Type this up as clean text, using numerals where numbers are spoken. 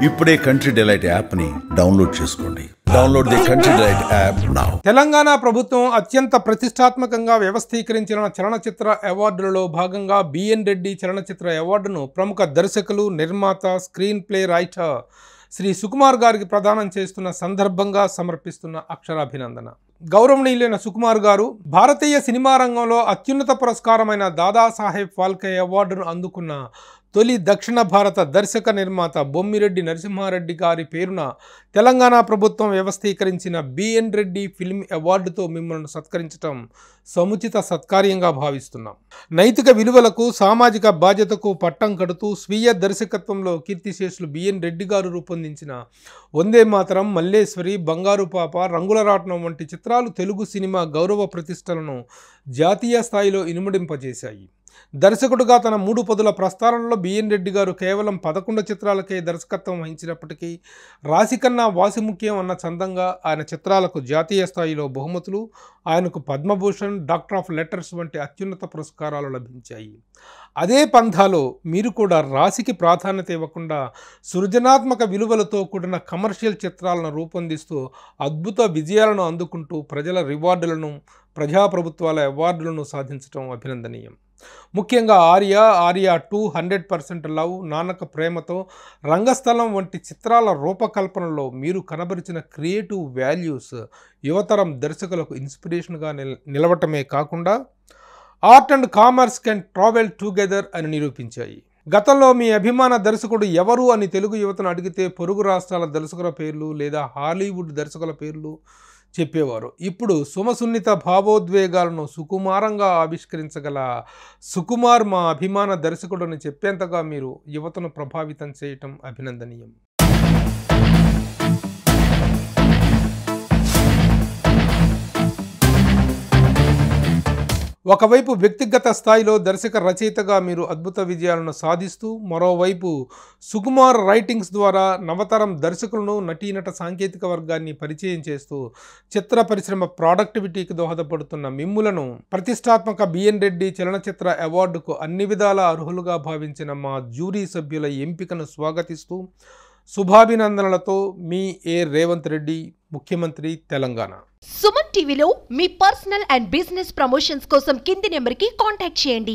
ఇప్పుడే country delight app ని download చేసుకోండి. Download the country delight app now. Telangana ప్రభుత్వం అత్యంత ప్రతిష్టాత్మకంగా వ్యవస్థీకరించిన చలనచిత్ర అవార్డులలో భాగంగా బిఎన్ రెడ్డి చలనచిత్ర అవార్డును ప్రముఖ దర్శకులు, నిర్మాత, screenplay writer Shri Sukumar గారికి ప్రదానం చేస్తున్న సందర్భంగా సమర్పిస్తున్న అక్షరాభినందన. గౌరవనీయులైన సుకుమార్ గారు భారతీయ సినిమా రంగంలో అత్యున్నత పురస్కారమైన దాదాసాహెబ్ ఫాల్కే అవార్డును అందుకున్న తొలి దక్షిణ భారత దర్శక నిర్మాత బొమ్మిరెడ్డి నరసింహారెడ్డి గారి పేరున తెలంగాణ ప్రభుత్వం వ్యవస్థీకరించిన బిఎన్ రెడ్డి ఫిల్మ్ అవార్డుతో మిమ్మల్ని సత్కరించడం సముచిత సత్కార్యంగా భావిస్తున్నాం. నైతిక విలువలకు, సామాజిక బాధ్యతకు పట్టం కడుతూ స్వీయ దర్శకత్వంలో కీర్తిశేషులు బిఎన్ రెడ్డి గారు రూపొందించిన వందే మాతరం, మల్లేశ్వరి, బంగారు పాప, రంగుల రాట్నం వంటి చిత్రాలు తెలుగు సినిమా గౌరవ ప్రతిష్టలను జాతీయ స్థాయిలో ఇనుమడింపజేశాయి. దర్శకుడుగా తన 3 పదుల ప్రస్థానంలో బిఎన్ రెడ్డి గారు కేవలం 11 చిత్రాలకే దర్శకత్వం వహించినప్పటికీ రాశికన్నా వాసి ముఖ్యం అన్న చందంగా ఆయన చిత్రాలకు జాతీయ స్థాయిలో బహుమతులు, ఆయనకు పద్మభూషణ్, డాక్టర్ ఆఫ్ లెటర్స్ వంటి అత్యున్నత పురస్కారాలు లభించాయి. అదే పంథాలో మీరు కూడా రాశికి ప్రాధాన్యత ఇవ్వకుండా సృజనాత్మక విలువలతో కూడిన కమర్షియల్ చిత్రాలను రూపొందిస్తూ అద్భుత విజయాలను అందుకుంటూ ప్రజల రివార్డులను, ప్రజాప్రభుత్వాల అవార్డులను సాధించడం అభినందనీయం. ముఖ్యంగా ఆర్య 2, 100% లవ్, నాన్నక ప్రేమతో, రంగస్థలం వంటి చిత్రాల రూపకల్పనలో మీరు కనబరిచిన క్రియేటివ్ వాల్యూస్ యువతరం దర్శకులకు ఇన్స్పిరేషన్గా నిలవటమే కాకుండా art and commerce can travel together అని నిరూపించాయి. గతంలో మీ అభిమాన దర్శకుడు ఎవరు అని తెలుగు యువతను అడిగితే పొరుగు రాష్ట్రాల దర్శకుల పేర్లు లేదా హాలీవుడ్ దర్శకుల పేర్లు చెప్పేవారు. ఇప్పుడు సుమసున్నిత భావోద్వేగాలను సుకుమారంగా ఆవిష్కరించగల సుకుమార్ మా అభిమాన దర్శకుడని చెప్పేంతగా మీరు యువతను ప్రభావితం చేయటం అభినందనీయం. ఒకవైపు వ్యక్తిగత స్థాయిలో దర్శక రచయితగా మీరు అద్భుత విజయాలను సాధిస్తూ, మరోవైపు సుకుమార్ రైటింగ్స్ ద్వారా నవతరం దర్శకులను, నటీనట సాంకేతిక వర్గాన్ని పరిచయం చేస్తూ చిత్ర పరిశ్రమ ప్రొడక్టివిటీకి దోహదపడుతున్న మిమ్ములను ప్రతిష్టాత్మక బిఎన్ రెడ్డి చలనచిత్ర అవార్డుకు అన్ని విధాల అర్హులుగా భావించిన మా జ్యూరీ సభ్యుల ఎంపికను స్వాగతిస్తూ శుభాభినందనలతో మీ రేవంత్ రెడ్డి, ముఖ్యమంత్రి, తెలంగాణ. సుమన్ టీవీలో మీ పర్సనల్ అండ్ బిజినెస్ ప్రమోషన్స్ కోసం కింది నెంబర్కి కాంటాక్ట్ చేయండి.